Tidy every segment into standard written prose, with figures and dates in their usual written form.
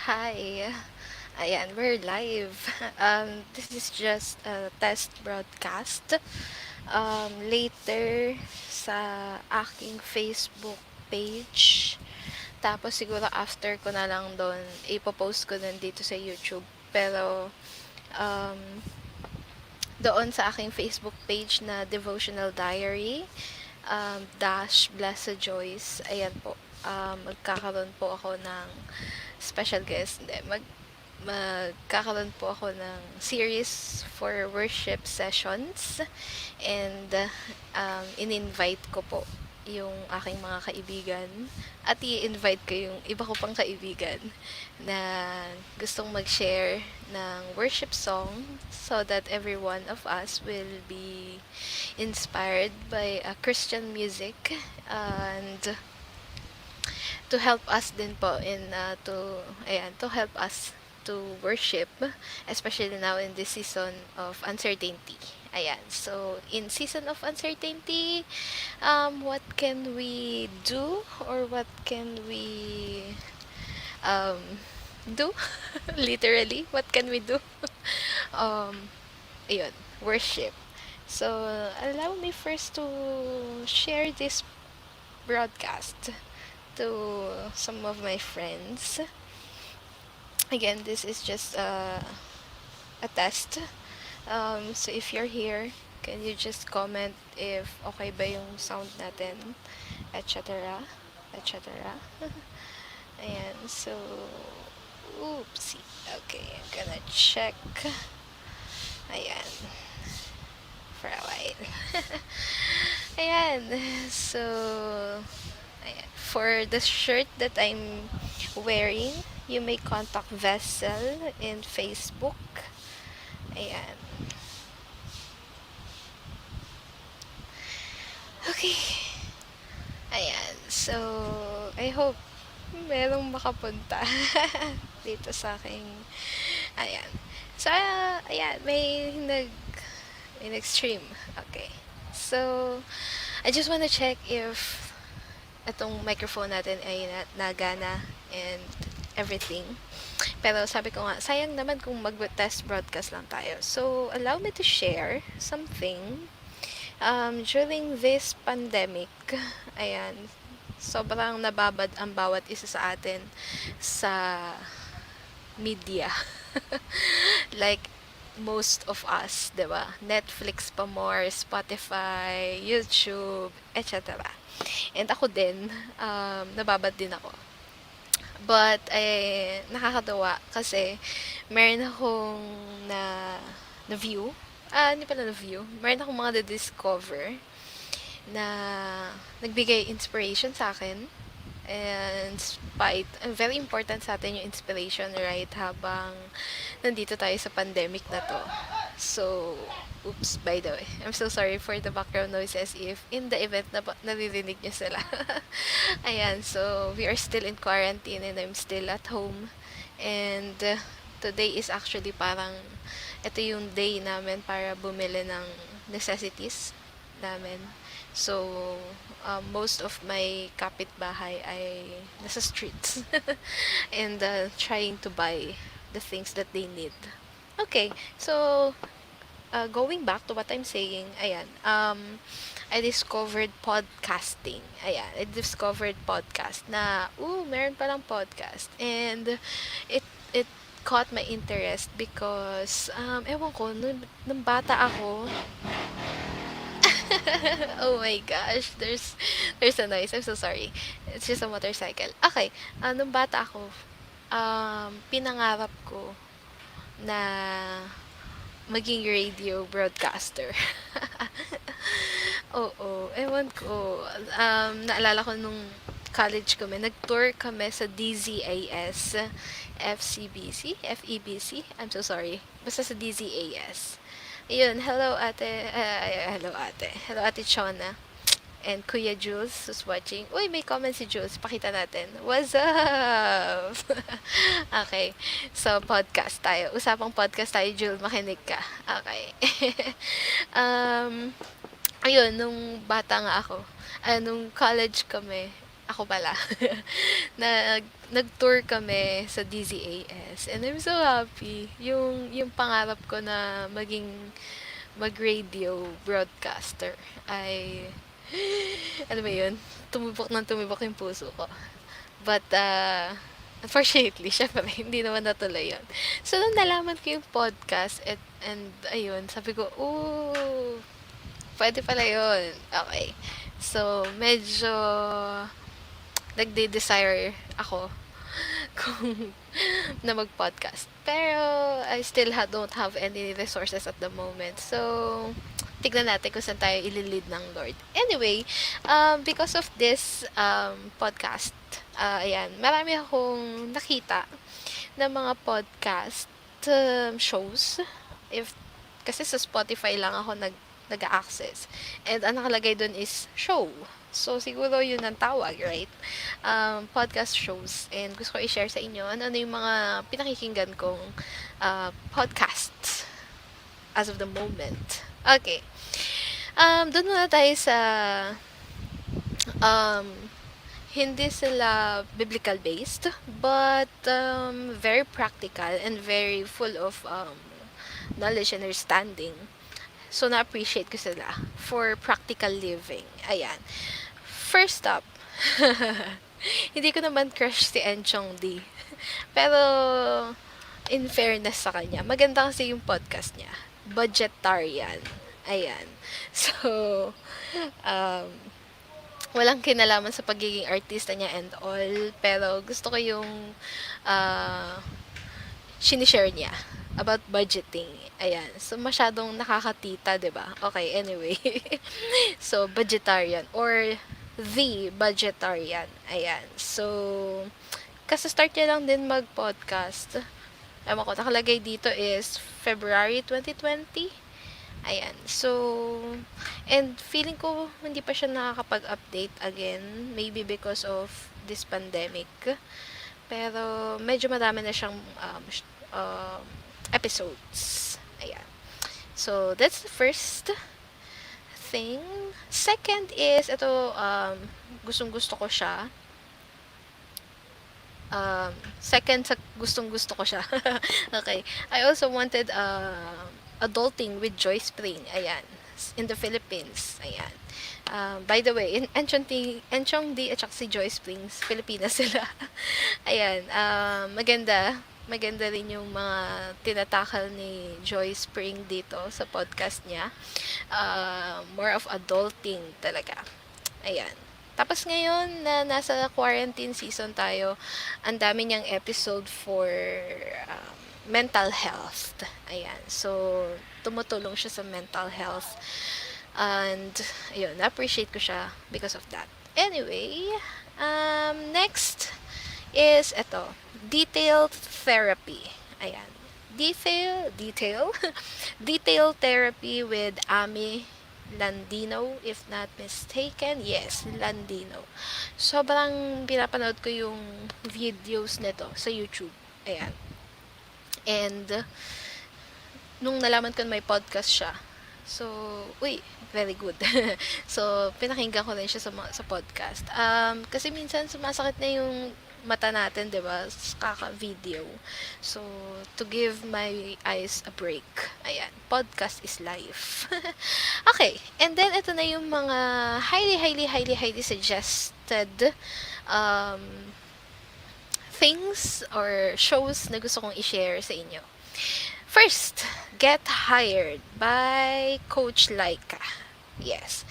Hi. Ayan, we're live. This is just a test broadcast. Later sa aking Facebook page. Tapos siguro after ko na lang doon, ipopost ko din dito sa YouTube. Pero um, doon sa aking Facebook page na Devotional Diary, dash Blessa Joyce, ayan po. Magkakaroon po ako ng special guest. Hindi, magkakaroon po ako ng series for worship sessions and in-invite ko po yung aking mga kaibigan at i-invite ko yung iba ko pang kaibigan na gustong mag-share ng worship song so that every one of us will be inspired by Christian music and to help us din po in to help us to worship, especially now in this season of uncertainty. Ayan. So, in season of uncertainty, what can we do or what can we do? Literally, what can we do? um, ayun, worship. So, allow me first to share this broadcast to some of my friends. Again, this is just a test. So if you're here, can you just comment if okay ba yung sound natin, etc. etc. Ayan, so oopsie. Okay, I'm gonna check. Ayan, for a while. Ayan, so ayan. For the shirt that I'm wearing, you may contact Vessel in Facebook. Ayan. Okay. Ayan. So, I hope merong makapunta dito sa aking ayan. So, ayan, may nag-stream. Okay. So, I just wanna check if itong microphone natin ay nagana and everything. Pero sabi ko nga, sayang naman kung mag-test broadcast lang tayo. So, allow me to share something. During this pandemic, ayan, sobrang nababad ang bawat isa sa atin sa media. Like, most of us, di ba? Netflix pa more, Spotify, YouTube, etc. And ako din, nababad din ako. But, nakakatawa kasi meron akong na view. Hindi pala na view. Meron akong mga na-discover na nagbigay inspiration sa akin. And very important sa atin yung inspiration, right? Habang nandito tayo sa pandemic na to. So, oops, by the way. I'm so sorry for the background noises if in the event na naririnig nyo sila. Ayan, so we are still in quarantine and I'm still at home. And today is actually parang ito yung day namin para bumili ng necessities namin. So, most of my kapitbahay ay nasa streets and trying to buy the things that they need. Okay, so going back to what I'm saying, ayan, I discovered podcasting. Ayan, I discovered podcast na, meron palang podcast. And it caught my interest because, ewan ko, nung bata ako, oh my gosh, there's a noise. I'm so sorry. It's just a motorcycle. Okay, nung bata ako, pinangarap ko na maging radio broadcaster. Oo, ewan ko. Naalala ko nung college kami, nag-tour kami sa DZAS, FCBC, FEBC, I'm so sorry. Basta sa DZAS. Ayun, hello ate Chona. And Kuya Jules who's watching. Uy, may comment si Jules. Pakita natin. What's up? Okay. So, podcast tayo. Usapang podcast tayo, Jules. Makinig ka. Okay. um, ayun, nung bata nga ako, nung college kami, ako pala, nag-tour kami sa DZAS and I'm so happy. Yung pangarap ko na mag-radio broadcaster ay, ano ba yun? Tumibok yung puso ko. But, unfortunately, syempre, hindi naman natuloy yun. So, nung nalaman ko yung podcast, and ayun, sabi ko, ooh, pwede pala yun. Okay. So, medyo nagde-desire ako kung na mag-podcast. Pero, I still don't have any resources at the moment. So, tignan natin kung saan tayo ililid ng Lord. Anyway, because of this podcast, ayan, marami akong nakita ng mga podcast shows. Kasi sa Spotify lang ako nag-access. And ang nakalagay dun is show. So, siguro yun ang tawag, right? Podcast shows. And gusto ko i-share sa inyo ano yung mga pinakikinggan kong podcasts as of the moment. Okay. Doon muna tayo sa hindi sila biblical based, but very practical and very full of knowledge and understanding. So, na-appreciate ko sila for practical living. Ayan. First up, hindi ko naman crush si Enchong D. Pero, in fairness sa kanya, maganda kasi yung podcast niya. Budgetarian. Ayan. So, walang kinalaman sa pagiging artista niya and all. Pero, gusto ko yung sinishare niya about budgeting. Ayan. So, masyadong nakakatita, 'di ba? Okay, anyway. So, budgetarian or the budgetarian. Ayan. So, kasi start niya lang din mag-podcast. Ewan ko, nakalagay dito is February 2020. Ayan. So, and feeling ko hindi pa siya nakakapag-update again. Maybe because of this pandemic. Pero, medyo marami na siyang episodes. Ayan. So, that's the first thing. Second is, ito, gustong-gusto ko siya. Second sa gustong-gusto ko siya. Okay. I also wanted adulting with Joyce Spring. Ayan. In the Philippines. Ayan. By the way, Enchong D at si Joyce Springs, Pilipinas sila. Ayan. Maganda rin yung mga tinatakal ni Joyce Spring dito sa podcast niya. More of adulting talaga. Ayan. Tapos ngayon na nasa quarantine season tayo, ang dami niyang episode for mental health. Ayan. So, tumutulong siya sa mental health. And, ayun, na-appreciate ko siya because of that. Anyway, next is ito, detail therapy. Ayan. Detail therapy with Emmie Landino, if not mistaken. Yes, Landino. Sobrang pinapanood ko yung videos nito sa YouTube. Ayan. And, nung nalaman ko na may podcast siya, so, very good. So, pinakinggan ko rin siya sa podcast. Kasi minsan sumasakit na yung mata natin, 'di ba? Kaka-video. So, to give my eyes a break. Ayan, podcast is life. Okay, and then ito na yung mga highly suggested things or shows na gusto kong i-share sa inyo. First, Get Hired by Coach Laika. Yes.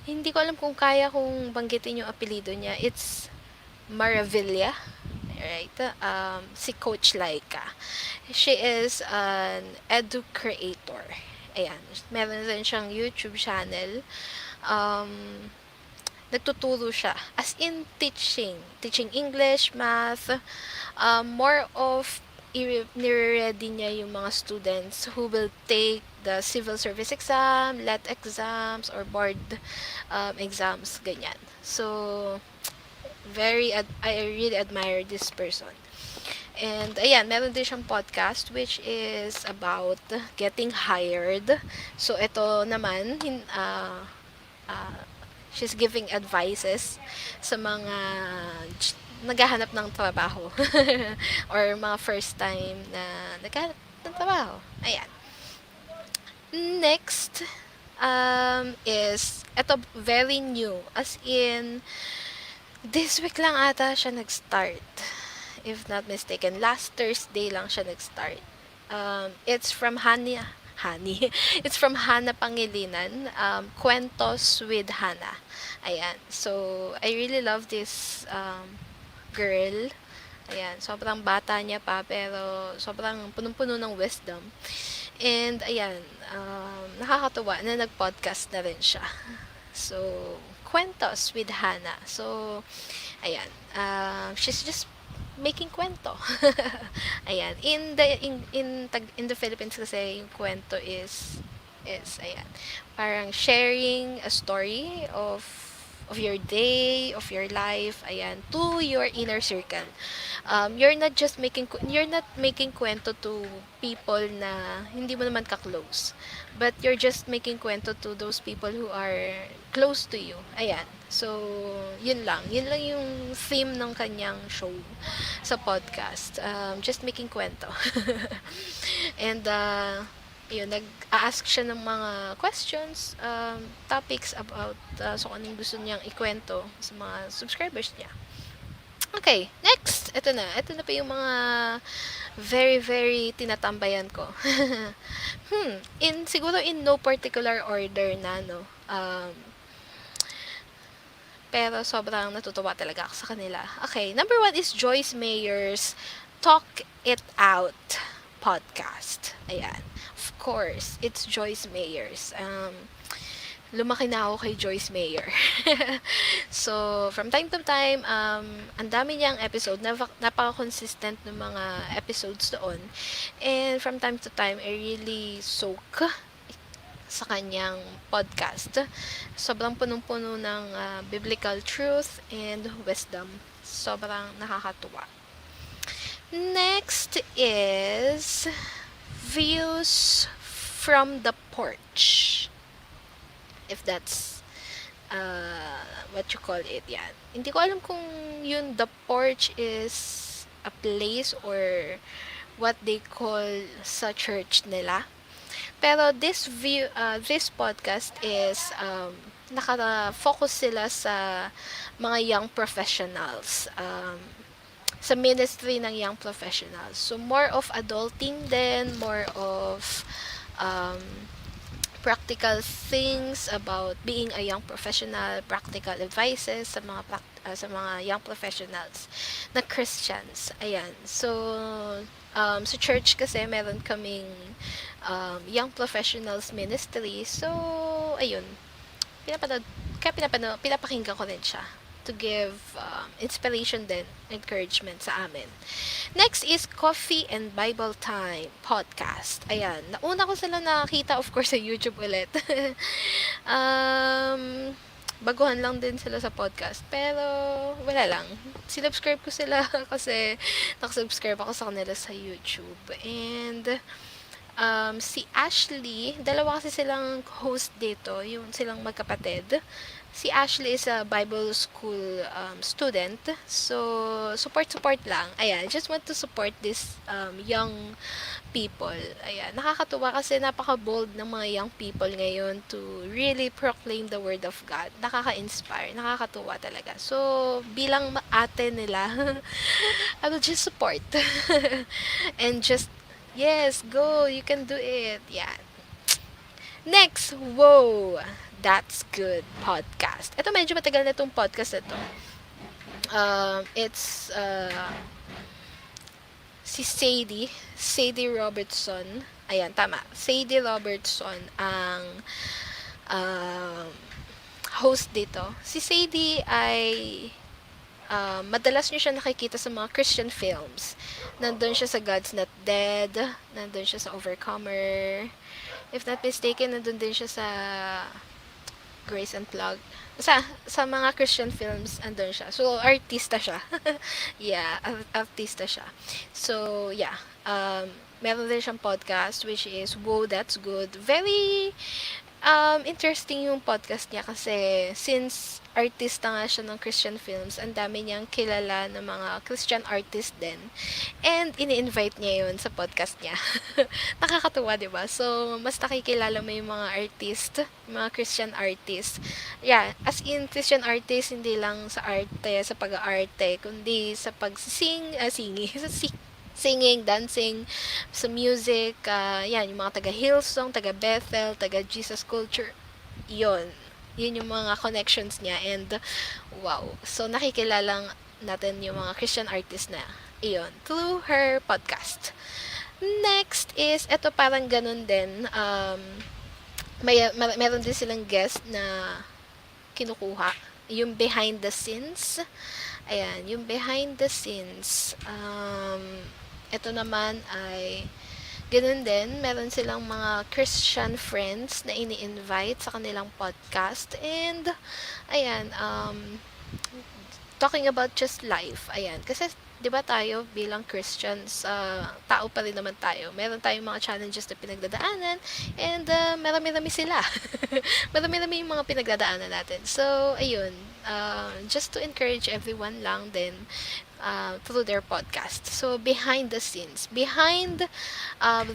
Hindi ko alam kung kaya kong banggitin yung apelido niya. It's Maravilla. Right? Si Coach Laika. She is an edu creator. Ayan. Meron din siyang YouTube channel. Nagtuturo siya. As in teaching English, math, more of nire-ready niya yung mga students who will take the civil service exam, LET exams, or board exams, ganyan. So, I really admire this person. And, ayan, meron din siyang podcast which is about getting hired. So, ito naman, she's giving advices sa mga naghahanap ng trabaho or mga first time na naghahanap ng trabaho. Ayan. Next is ito very new, as in this week lang ata siya nag-start, if not mistaken. Last Thursday lang siya nag-start. It's from Hani. It's from Hana Pangilinan. Kwentos with Hana. Ayan. So, I really love this girl. Ayan. Sobrang bata niya pa, pero sobrang punong-puno ng wisdom. And, ayan. Nakakatuwa na nag-podcast na rin siya. So, Kwentos with Hana. So, ayan. She's just making kwento. Ayan. In the Philippines kasi yung kwento is ayan. Parang sharing a story of your day, of your life, ayan, to your inner circle. You're not making kwento to people na hindi mo naman ka-close. But you're just making kwento to those people who are close to you. Ayan. So, yun lang. Yun lang yung theme ng kanyang show sa podcast. Just making kwento. And, yun, nag-ask siya ng mga questions, topics about so anong gusto niyang ikwento sa mga subscribers niya. Okay, next. Ito na pa yung mga very, very tinatambayan ko. Siguro in no particular order na, no. Pero sobrang natutuwa talaga ako sa kanila. Okay, number 1 is Joyce Mayer's Talk It Out podcast. Ayan. Of course, it's Joyce Mayer's. Lumaki na ako kay Joyce Mayer. So, from time to time, ang dami niyang episode, napaka-consistent ng mga episodes doon. And from time to time, I really soak sa kanyang podcast. Sobrang punong-puno ng biblical truth and wisdom. Sobrang nakakatuwa. Next is Views from the Porch. If that's what you call it, yan. Hindi ko alam kung yung the porch is a place or what they call sa church nila. Pero this podcast is naka-focus sila sa mga young professionals. Sa ministry ng young professionals. So more of adulting then, more of practical things about being a young professional, practical advices sa mga young professionals na Christians. Ayan. So, sa church kasi meron kaming young professionals ministry. So, ayun. Pinapakinggan ko rin siya to give inspiration din, encouragement sa amin. Next is Coffee and Bible Time podcast. Ayan. Nauna ko sila nakita, of course, sa YouTube ulit. Baguhan lang din sila sa podcast. Pero, wala lang. Sinubscribe ko sila kasi nakasubscribe ako sa kanila sa YouTube. And, si Ashley, dalawa kasi silang host dito, yung silang magkapatid. Si Ashley is a Bible school student. So, support lang. Ayan, just want to support this young people. Ayan, nakakatuwa kasi napaka-bold ng mga young people ngayon to really proclaim the word of God. Nakaka-inspire, nakakatuwa talaga. So, bilang ate nila, I will just support. And just, yes, go, you can do it. Yeah. Next, whoa! That's Good podcast. Ito medyo matagal na itong podcast na ito. It's si Sadie Robertson. Ayan, tama. Sadie Robertson ang host dito. Si Sadie ay madalas nyo siya nakikita sa mga Christian films. Nandun siya sa God's Not Dead. Nandun siya sa Overcomer. If not mistaken, nandun din siya sa Grace Unplugged. Sa mga Christian films, andun siya. So, artista siya. Yeah, artista siya. So, yeah. Meron din siyang podcast, which is Whoa, That's Good. Very Interesting yung podcast niya kasi since artista nga siya ng Christian films, ang dami niyang kilala ng mga Christian artist din. And ini-invite niya yun sa podcast niya. Nakakatuwa, 'di ba? So, mas nakikilala mo yung mga artist, mga Christian artist. Yeah, as in Christian artist hindi lang sa arte, sa pag-aarte, kundi sa singing, dancing, sa music, yan, yung mga taga Hillsong, taga Bethel, taga Jesus Culture, yon yun yung mga connections niya and wow. So nakikilala natin yung mga Christian artist na iyon through her podcast. Next is eto parang ganun din meron din silang guest na kinukuha yung behind the scenes. Ayan, yung behind the scenes. Ito naman ay ganun din, meron silang mga Christian friends na ini-invite sa kanilang podcast. And, ayan, talking about just life. Ayan, kasi 'di ba tayo bilang Christians, tao pa rin naman tayo. Meron tayong mga challenges na pinagdadaanan and marami-rami sila. Marami-rami yung mga pinagdadaanan natin. So, ayun, just to encourage everyone lang din through their podcast. So, behind the scenes, behind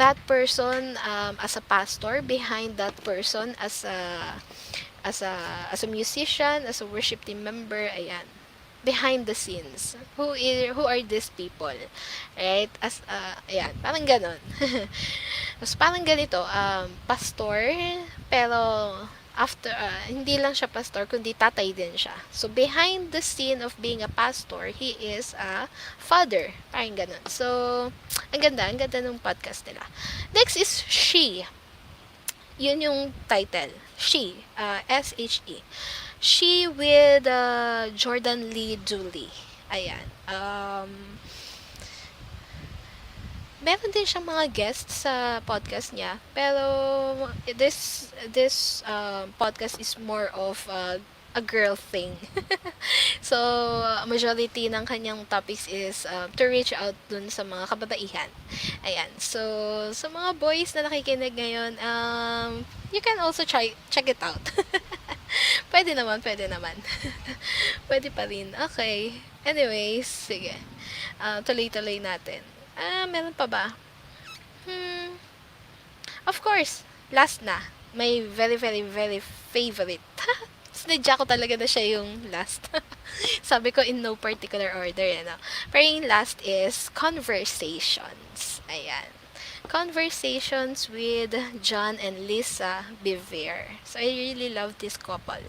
that person as a pastor, behind that person as a as a musician, as a worship team member, ayan, behind the scenes. Who are these people? Right? As ayan, parang ganon. Tapos parang ganito, pastor, pero after hindi lang siya pastor kundi tatay din siya. So behind the scene of being a pastor, he is a father. Parang ganon. So ang ganda ng podcast nila. Next is She. Yun yung title. She, S-H-E. She with Jordan Lee Dooley. Ayan. Meron din siyang mga guests sa podcast niya. Pero this podcast is more of a girl thing. So, majority ng kanyang topics is to reach out dun sa mga kababaihan. Ayan. So, sa mga boys na nakikinig ngayon, you can also check it out. Pwede naman, pwede naman. Pwede pa rin. Okay. Anyways, sige. Tuloy-tuloy natin. Meron pa ba? Of course, last na. My very, very, very favorite. Sinadya ko talaga na siya yung last. Sabi ko in no particular order. Ano? Pero yung last is Conversations. Ayan. Conversations with John and Lisa Bevere. So, I really love this couple.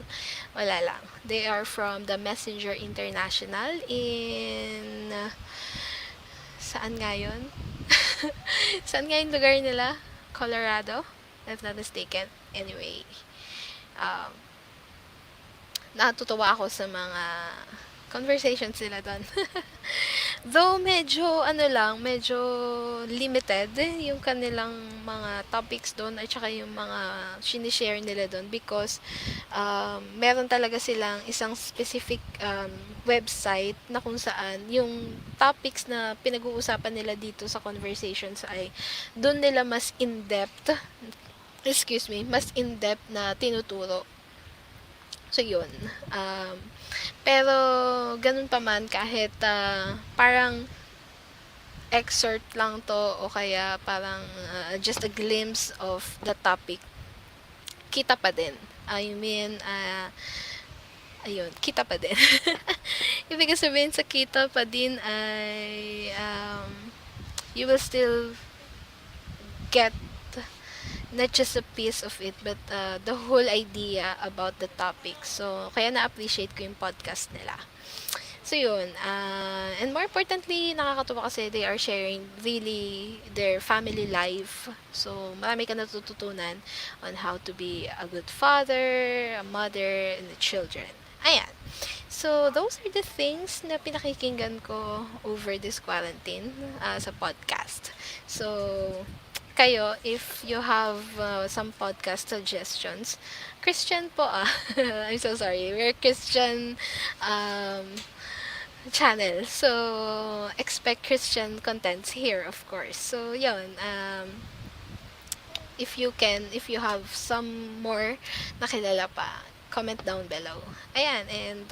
Wala lang. They are from the Messenger International in... saan nga yun? Saan nga yung lugar nila? Colorado? If not mistaken. Anyway. Natutuwa ako sa mga conversations nila doon. Though medyo medyo limited yung kanilang mga topics doon at saka yung mga sinishare nila doon because meron talaga silang isang specific website na kung saan yung topics na pinag-uusapan nila dito sa conversations ay doon nila mas in-depth mas in-depth na tinuturo. So, yun. Pero, ganun pa man, kahit parang excerpt lang to o kaya parang just a glimpse of the topic, kita pa din. I mean, ayun, kita pa din. Ibig sabihin sa kita pa din ay you will still get not just a piece of it, but the whole idea about the topic. So, kaya na-appreciate ko yung podcast nila. So, yun. And more importantly, nakakatuwa kasi they are sharing really their family life. So, marami ka natututunan on how to be a good father, a mother, and the children. Ayan. So, those are the things na pinakikinggan ko over this quarantine sa podcast. So, kayo, if you have some podcast suggestions, Christian po I'm so sorry. We're Christian channel. So, expect Christian contents here, of course. So, yun. if you can, if you have some more nakilala pa, comment down below. Ayan, and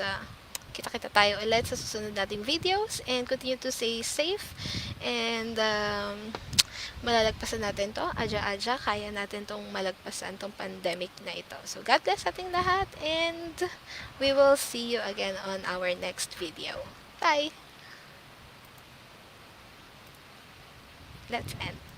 kita-kita tayo ulit sa susunod nating videos, and continue to stay safe, and malalagpasan natin to, adya-adya, kaya natin tong malagpasan tong pandemic na ito. So, God bless ating lahat, and we will see you again on our next video. Bye! Let's end.